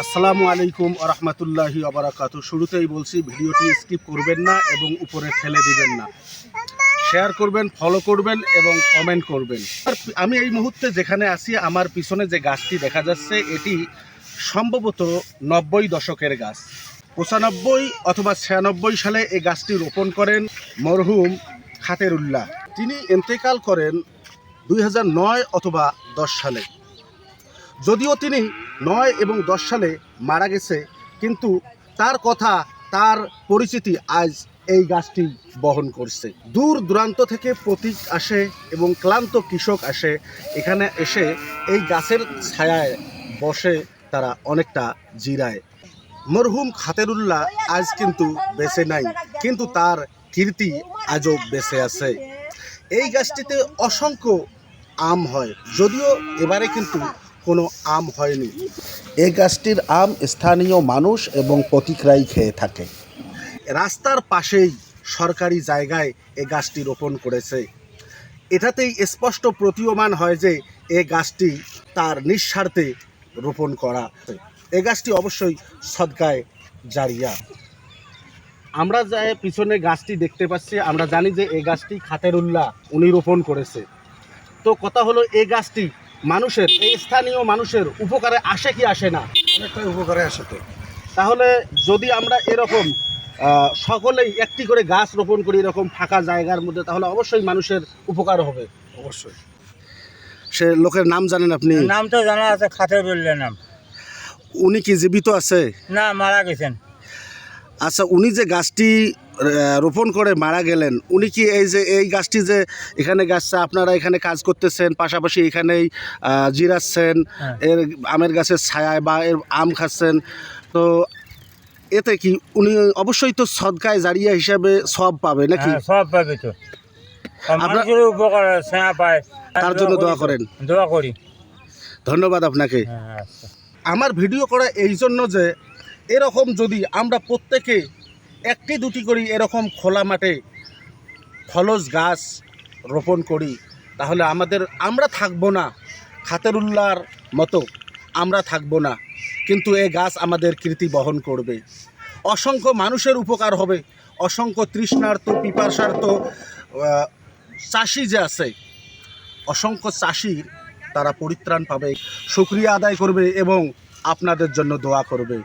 আসসালামু আলাইকুম ওয়া রাহমাতুল্লাহি ওয়া বারাকাতুহু। শুরুতেই বলছি ভিডিওটি স্কিপ করবেন না এবং উপরে ঠেলে দিবেন না, শেয়ার করবেন, ফলো করবেন এবং কমেন্ট করবেন। আমি এই মুহূর্তে যেখানে আছি, আমার পিছনে যে গাছটি দেখা যাচ্ছে এটি সম্ভবত 90 দশকের গাছ। 95 অথবা 96 সালে এই গাছটি রোপণ করেন মরহুম খাতেরুল্লাহ। তিনি ইন্তেকাল করেন 2009 অথবা 10 সালে। যদিও তিনি 9 এবং 10 সালে মারা গেছে, কিন্তু তার কথা, তার পরিচিতি আজ এই গাছটি বহন করছে। দূর দূরান্ত থেকে পথিক আসে এবং ক্লান্ত কৃষক আসে, এখানে এসে এই গাছের ছায়ায় বসে তারা অনেকটা জিরায়। মরহুম খাতেরুল্লাহ আজ কিন্তু বেঁচে নাই, কিন্তু তার কীর্তি আজও বেঁচে আছে। এই গাছটিতে অসংখ্য আম হয়, যদিও এবারে কিন্তু কোনো আম হয়নি। এই গাছটির আম স্থানীয় মানুষ এবং পথিকরাই খেয়ে থাকে। রাস্তার পাশেই সরকারি জায়গায় এই গাছটি রোপণ করেছে। এটাতেই স্পষ্ট প্রতীয়মান হয় যে এই গাছটি তার নিঃস্বার্থে রোপণ করা। এই গাছটি অবশ্যই সদকায়ে জারিয়া। আমরা যে পিছনে গাছটি দেখতে পাচ্ছি, আমরা জানি যে এই গাছটি খাতেরুল্লাহ উনি রোপণ করেছে। তো কথা হলো, এই গাছটি মানুষের, এই স্থানীয় মানুষের উপকারে আসে কি আসে না? অনেকটাই উপকারে আসে। তো তাহলে যদি আমরা এরকম সকলেই একটি করে গাছ রোপণ করি এরকম ফাঁকা জায়গার মধ্যে, তাহলে অবশ্যই মানুষের উপকার হবে। অবশ্যই। সে লোকের নাম জানেন আপনি? নাম তো জানা আছে, খাতেরুল্লাহ নাম। উনি কি জীবিত আছে? না, মারা গেছেন। আচ্ছা, উনি যে গাছটি রোপণ করে মারা গেলেন, উনি কি এই যে এই গাছটি যে এখানে গাছটা আপনারা এখানে কাজ করতেছেন, পাশাপাশি এখানেই জিরাচ্ছেন, এর আমের গাছের ছায়ায় বা এর আম খাচ্ছেন, তো এতে কি উনি অবশ্যই তো সদকায়ে জারিয়া হিসাবে সওয়াব পাবে নাকি? সব পাবে তো, মানুষের উপকার ছায়া পায়, তার জন্য দোয়া করেন। দোয়া করি। ধন্যবাদ আপনাকে। আচ্ছা। আমার ভিডিও করা এই জন্য যে এরকম যদি আমরা প্রত্যেকে একটি দুটি করি এরকম খোলা মাঠে ফলজ গাছ রোপণ করি, তাহলে আমরা থাকবো না খাতেরুল্লাহর মতো, আমরা থাকবো না, কিন্তু এই গাছ আমাদের কীর্তি বহন করবে। অসংখ্য মানুষের উপকার হবে, অসংখ্য তৃষ্ণার্ত পিপাসার্ত চাষি যে আছে, অসংখ্য চাষির তারা পরিত্রাণ পাবে, শুকরিয়া আদায় করবে এবং আপনাদের জন্য দোয়া করবে।